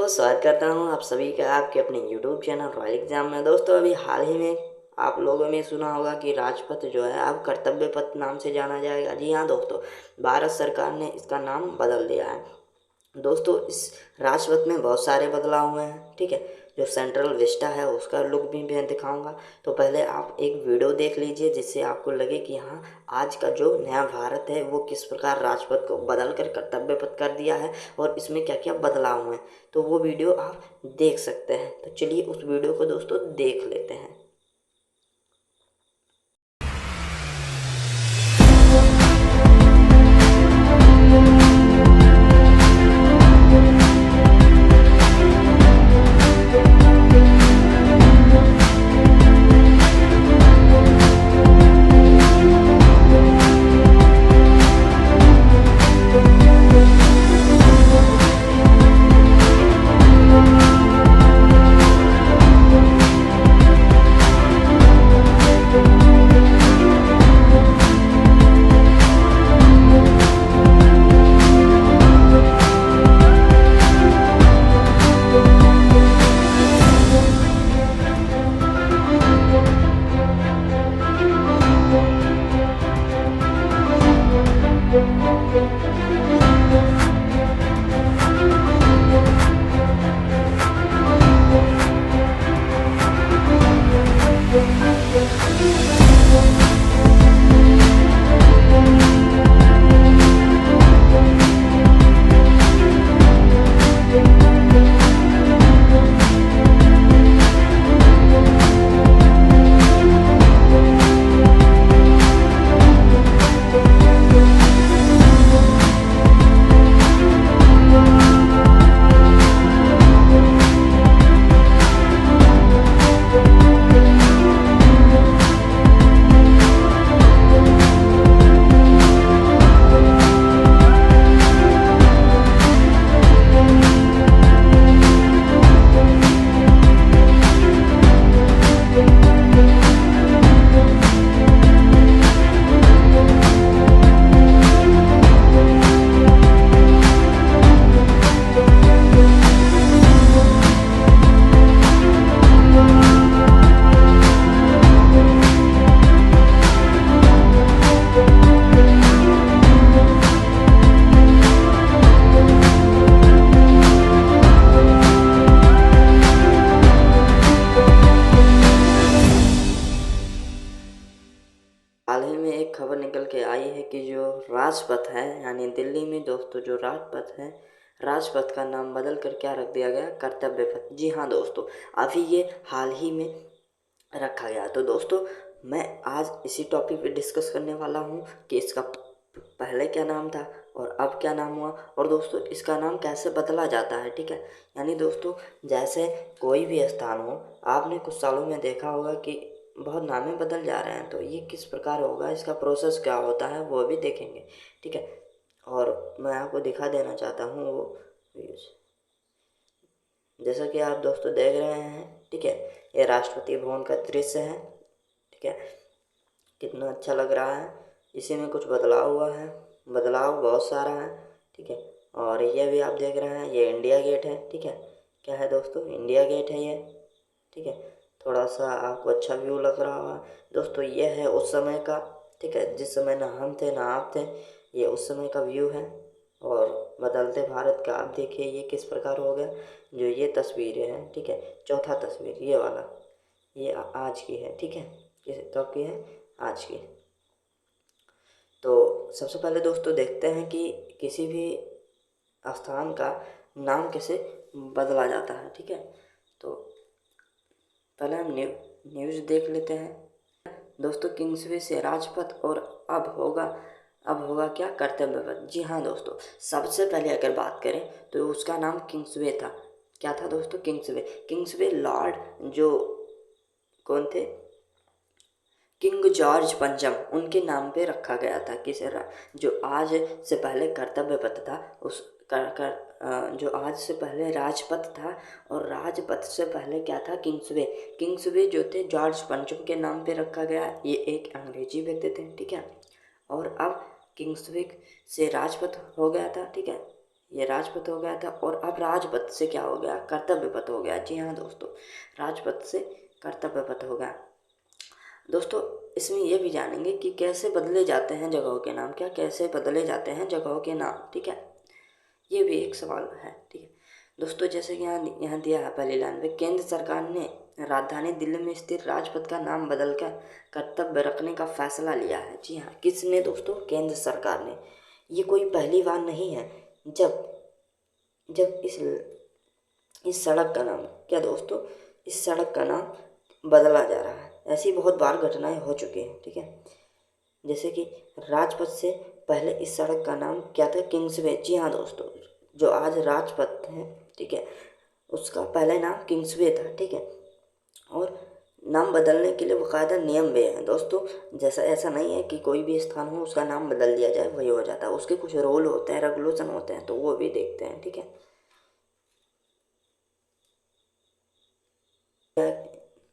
दोस्तों, स्वागत करता हूँ आप सभी का आपके अपने यूट्यूब चैनल रॉयल एग्जाम में। दोस्तों, अभी हाल ही में आप लोगों ने सुना होगा कि राजपथ जो है अब कर्तव्य पथ नाम से जाना जाएगा। जी हाँ दोस्तों, भारत सरकार ने इसका नाम बदल दिया है। दोस्तों, इस राजपथ में बहुत सारे बदलाव हुए हैं। ठीक है, जो सेंट्रल विस्टा है उसका लुक भी मैं दिखाऊंगा। तो पहले आप एक वीडियो देख लीजिए जिससे आपको लगे कि हाँ, आज का जो नया भारत है वो किस प्रकार राजपथ को बदल कर कर्तव्य पथ कर दिया है और इसमें क्या क्या बदलाव हुए हैं। तो वो वीडियो आप देख सकते हैं। तो चलिए उस वीडियो को दोस्तों देख लेते हैं। हाल ही में एक खबर निकल के आई है कि जो राजपथ है यानी दिल्ली में दोस्तों जो राजपथ है, राजपथ का नाम बदल कर क्या रख दिया गया, कर्तव्य पथ। जी हाँ दोस्तों, अभी ये हाल ही में रखा गया। तो दोस्तों, मैं आज इसी टॉपिक पे डिस्कस करने वाला हूँ कि इसका पहले क्या नाम था और अब क्या नाम हुआ, और दोस्तों इसका नाम कैसे बदला जाता है। ठीक है, यानी दोस्तों जैसे कोई भी स्थान हो, आपने कुछ सालों में देखा होगा कि बहुत नामें बदल जा रहे हैं। तो ये किस प्रकार होगा, इसका प्रोसेस क्या होता है वो भी देखेंगे। ठीक है, और मैं आपको दिखा देना चाहता हूँ वो व्यूज, जैसा कि आप दोस्तों देख रहे हैं। ठीक है, ये राष्ट्रपति भवन का दृश्य है। ठीक है, कितना अच्छा लग रहा है। इसी में कुछ बदलाव हुआ है, बदलाव बहुत सारा है। ठीक है, और ये भी आप देख रहे हैं, ये इंडिया गेट है। ठीक है, क्या है दोस्तों, इंडिया गेट है ये। ठीक है, थोड़ा सा आपको अच्छा व्यू लग रहा होगा दोस्तों। ये है उस समय का, ठीक है, जिस समय ना हम थे ना आप थे। ये उस समय का व्यू है। और बदलते भारत का आप देखिए ये किस प्रकार हो गया। जो ये तस्वीरें हैं, ठीक है, चौथा तस्वीर ये वाला, ये आज की है। ठीक है, किस कब की है, आज की। तो सबसे पहले दोस्तों देखते हैं कि किसी भी स्थान का नाम कैसे बदला जाता है। ठीक है, तो पहले हम न्यूज़ देख लेते हैं दोस्तों। किंग्सवे से राजपथ और अब होगा क्या, कर्तव्य पथ। जी हाँ दोस्तों, सबसे पहले अगर बात करें तो उसका नाम किंग्सवे था। क्या था दोस्तों, किंग्सवे लॉर्ड जो कौन थे, किंग जॉर्ज पंचम, उनके नाम पे रखा गया था। जो आज से पहले कर्तव्य पथ था उस जो आज से पहले राजपथ था, और राजपथ से पहले क्या था, किंग्सवे जो थे जॉर्ज पंचम के नाम पे रखा गया। ये एक अंग्रेजी व्यक्ति थे। ठीक है, और अब किंग्सवे से राजपथ हो गया था। ठीक है, ये राजपथ हो गया था, और अब राजपथ से क्या हो गया, कर्तव्य पथ हो गया। जी हाँ दोस्तों, राजपथ से कर्तव्य पथ हो गया। दोस्तों इसमें ये भी जानेंगे कि कैसे बदले जाते हैं जगहों के नाम, क्या कैसे बदले जाते हैं जगहों के नाम, ठीक है, ये भी एक सवाल है, ठीक है दोस्तों। जैसे कि यहाँ दिया है पहली लाइन में, केंद्र सरकार ने राजधानी दिल्ली में स्थित राजपथ का नाम बदलकर कर्तव्य रखने का फैसला लिया है। जी हाँ, किसने दोस्तों, केंद्र सरकार ने। ये कोई पहली बार नहीं है जब जब इस सड़क का नाम, क्या दोस्तों, इस सड़क का नाम बदला जा रहा है। ऐसी बहुत बार घटनाएं हो चुकी हैं, ठीक है। जैसे कि राजपथ से पहले इस सड़क का नाम क्या था, किंग्सवे। जी हाँ दोस्तों, जो आज राजपथ है, ठीक है, उसका पहले नाम किंग्सवे था, ठीक है। और नाम बदलने के लिए बाकायदा नियम भी है दोस्तों। जैसा ऐसा नहीं है कि कोई भी स्थान हो उसका नाम बदल दिया जाए वही हो जाता है, उसके कुछ रूल होते हैं, रेगुलेशन होते हैं, तो वो भी देखते हैं, ठीक है।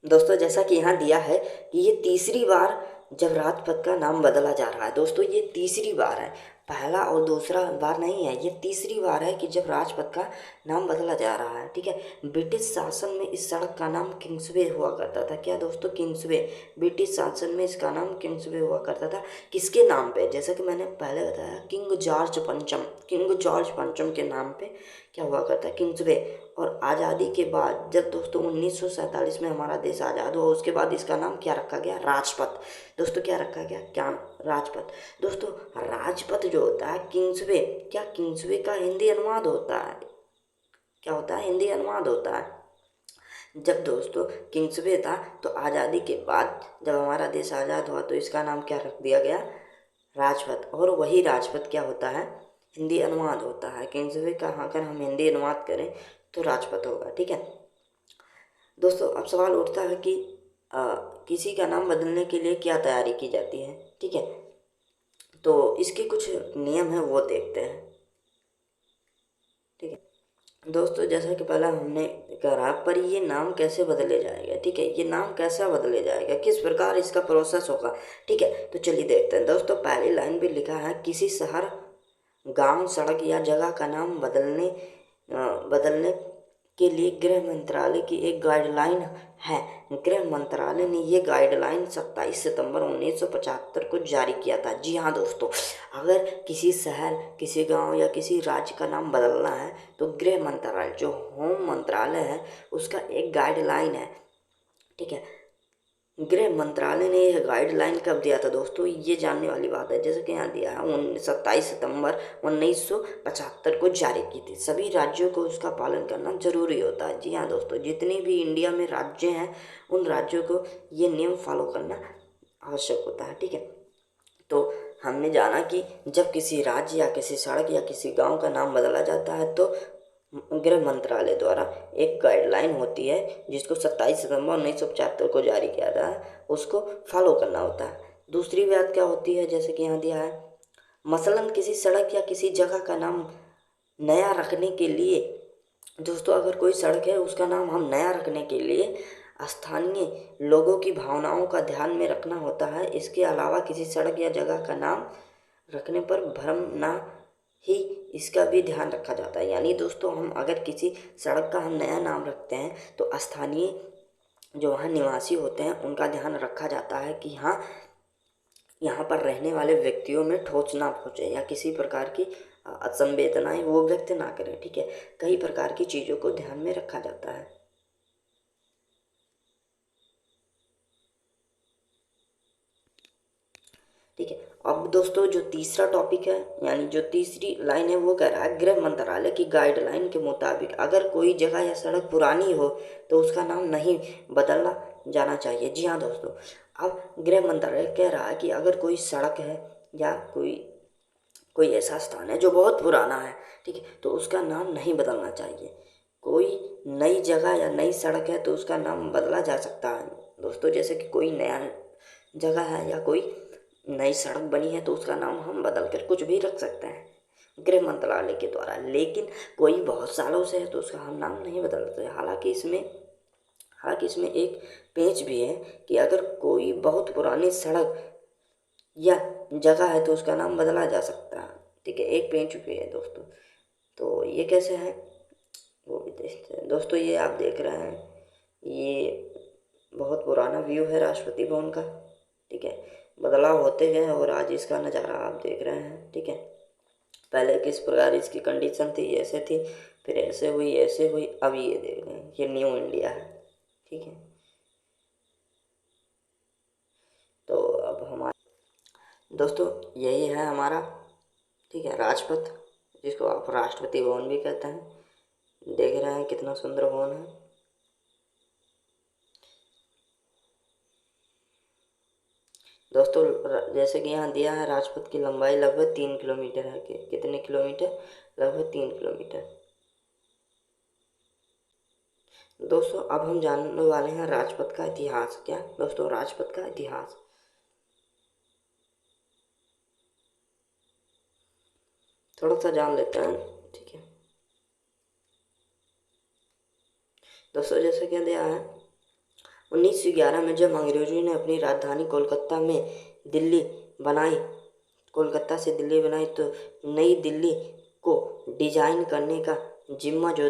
दोस्तों जैसा कि यहाँ दिया है कि ये तीसरी बार जब राजपथ का नाम बदला जा रहा है। दोस्तों ये तीसरी बार है, पहला और दूसरा बार नहीं है, ये तीसरी बार है कि जब राजपथ का नाम बदला जा रहा है, ठीक है। ब्रिटिश शासन में इस सड़क का नाम किंग्सवे हुआ करता था। क्या दोस्तों, किंग्सवे। ब्रिटिश शासन में इसका नाम किंग्सवे हुआ करता था। किसके नाम पे, जैसा कि मैंने पहले बताया, किंग जॉर्ज पंचम के नाम पे क्या हुआ करता है, किंग्सवे। और आज़ादी के बाद जब दोस्तों 1947 में हमारा देश आज़ाद हुआ, उसके बाद इसका नाम क्या रखा गया, राजपथ। दोस्तों क्या रखा गया, क्या, राजपथ। दोस्तों राजपथ जो होता है, किंग्सवे, क्या किंग्सवे का हिंदी अनुवाद होता है, क्या होता है, हिंदी अनुवाद होता है। जब दोस्तों किंग्सवे था तो आज़ादी के बाद जब हमारा देश आज़ाद हुआ तो इसका नाम क्या रख दिया गया, राजपथ। और वही राजपथ क्या होता है, हिंदी अनुवाद होता है। किंग्सवे का अगर हम हिंदी अनुवाद करें तो राजपथ होगा, ठीक है दोस्तों। अब सवाल उठता है कि किसी का नाम बदलने के लिए क्या तैयारी की जाती है, ठीक है, तो इसके कुछ नियम है वो देखते हैं, ठीक है दोस्तों। जैसा कि पहला हमने कहा, पर ये नाम कैसे बदले जाएगा, ठीक है, ये नाम कैसे बदले जाएगा, किस प्रकार इसका प्रोसेस होगा, ठीक है, तो चलिए देखते हैं दोस्तों। पहली लाइन भी लिखा है, किसी शहर, गांव, सड़क या जगह का नाम बदलने के लिए गृह मंत्रालय की एक गाइडलाइन है। गृह मंत्रालय ने ये गाइडलाइन 27 सितंबर 1975 को जारी किया था। जी हाँ दोस्तों, अगर किसी शहर, किसी गांव या किसी राज्य का नाम बदलना है तो गृह मंत्रालय, जो होम मंत्रालय है, उसका एक गाइडलाइन है, ठीक है। गृह मंत्रालय ने यह गाइडलाइन कब दिया था दोस्तों, ये जानने वाली बात है। जैसे कि यहाँ दिया है 27 सितंबर 1975 को जारी की थी। सभी राज्यों को उसका पालन करना जरूरी होता है। जी हाँ दोस्तों, जितने भी इंडिया में राज्य हैं उन राज्यों को ये नियम फॉलो करना आवश्यक होता है, ठीक है। तो हमने जाना कि जब किसी राज्य या किसी सड़क या किसी गांव का नाम बदला जाता है तो गृह मंत्रालय द्वारा एक गाइडलाइन होती है जिसको 27 सितंबर 1975 को जारी किया था, उसको फॉलो करना होता है। दूसरी बात क्या होती है, जैसे कि यहाँ दिया है, मसलन किसी सड़क या किसी जगह का नाम नया रखने के लिए, दोस्तों अगर कोई सड़क है उसका नाम हम नया रखने के लिए स्थानीय लोगों की भावनाओं का ध्यान में रखना होता है। इसके अलावा किसी सड़क या जगह का नाम रखने पर भ्रम ना ही इसका भी ध्यान रखा जाता है। यानी दोस्तों हम अगर किसी सड़क का हम नया नाम रखते हैं तो स्थानीय जो वहाँ निवासी होते हैं उनका ध्यान रखा जाता है कि हाँ, यहाँ पर रहने वाले व्यक्तियों में ठोस ना पहुँचे या किसी प्रकार की असंवेदनाएं वो व्यक्त ना करें, ठीक है। कई प्रकार की चीज़ों को ध्यान में रखा जाता है, ठीक है। अब दोस्तों जो तीसरा टॉपिक है, यानी जो तीसरी लाइन है, वो कह रहा है गृह मंत्रालय की गाइडलाइन के मुताबिक अगर कोई जगह या सड़क पुरानी हो तो उसका नाम नहीं बदलना जाना चाहिए। जी हाँ दोस्तों, अब गृह मंत्रालय कह रहा है कि अगर कोई सड़क है या कोई कोई ऐसा स्थान है जो बहुत पुराना है, ठीक है, तो उसका नाम नहीं बदलना चाहिए। कोई नई जगह या नई सड़क है तो उसका नाम बदला जा सकता है दोस्तों। जैसे कि कोई नया जगह है या कोई नई सड़क बनी है तो उसका नाम हम बदल कर कुछ भी रख सकते हैं गृह मंत्रालय के द्वारा। लेकिन कोई बहुत सालों से है तो उसका हम नाम नहीं बदल सकते। हालांकि इसमें एक पेच भी है कि अगर कोई बहुत पुरानी सड़क या जगह है तो उसका नाम बदला जा सकता है, ठीक है, एक पेच भी है दोस्तों। तो ये कैसे है वो भी देखते हैं दोस्तों। ये आप देख रहे हैं, ये बहुत पुराना व्यू है राष्ट्रपति भवन का, ठीक है। बदलाव होते गए और आज इसका नज़ारा आप देख रहे हैं, ठीक है। पहले किस प्रकार इसकी कंडीशन थी, ऐसे थी, फिर ऐसे हुई, अब ये देख रहे हैं, ये न्यू इंडिया है, ठीक है। तो अब हमारा दोस्तों यही है हमारा, ठीक है, राजपथ, जिसको आप राष्ट्रपति भवन भी कहते हैं। देख रहे हैं कितना सुंदर भवन है। दोस्तों जैसे कि यहाँ दिया है, राजपथ की लंबाई लगभग 3 किलोमीटर है। कितने किलोमीटर? लगभग 3 किलोमीटर। दोस्तों अब हम जानने वाले हैं राजपथ का इतिहास। क्या दोस्तों? राजपथ का इतिहास। थोड़ा सा जान लेते हैं, ठीक है दोस्तों। जैसे क्या दिया है, 1911 में जब अंग्रेजों ने अपनी राजधानी कोलकाता में दिल्ली बनाई, कोलकाता से दिल्ली बनाई, तो नई दिल्ली को डिजाइन करने का जिम्मा जो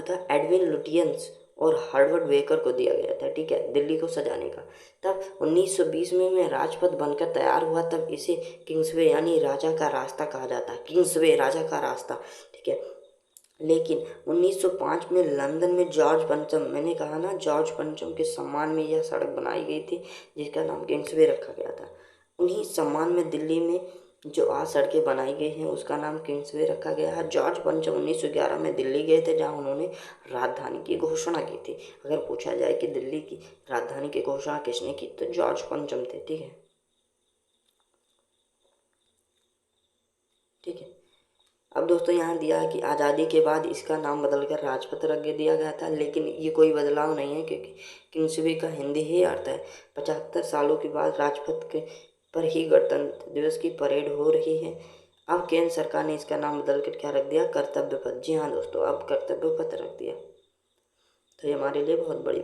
था एडविन लुटियंस और हार्वर्ड बेकर को दिया गया था, ठीक है, दिल्ली को सजाने का। तब 1920 में राजपथ बनकर तैयार हुआ। तब इसे किंग्सवे यानी राजा का रास्ता कहा जाता है, किंग्सवे राजा का रास्ता, ठीक है। लेकिन 1905 में लंदन में जॉर्ज पंचम, मैंने कहा ना, जॉर्ज पंचम के सम्मान में यह सड़क बनाई गई थी, जिसका नाम किंग्सवे रखा गया था। उन्हीं सम्मान में दिल्ली में जो आज सड़कें बनाई गई हैं उसका नाम किंग्सवे रखा गया है। जॉर्ज पंचम 1911 में दिल्ली गए थे, जहां उन्होंने राजधानी की घोषणा की थी। अगर पूछा जाए कि दिल्ली की राजधानी की घोषणा किसने की, तो जॉर्ज पंचम थे, ठीक है, ठीक है। अब दोस्तों यहाँ दिया है कि आज़ादी के बाद इसका नाम बदलकर राजपथ रख दिया गया था, लेकिन ये कोई बदलाव नहीं है, क्योंकि किंग्सवे का हिंदी ही अर्थ है। 75 सालों के बाद राजपथ के पर ही गणतंत्र दिवस की परेड हो रही है। अब केंद्र सरकार ने इसका नाम बदलकर क्या रख दिया? कर्तव्य पथ। जी हाँ दोस्तों, अब कर्तव्य पथ रख दिया। तो ये हमारे लिए बहुत बड़ी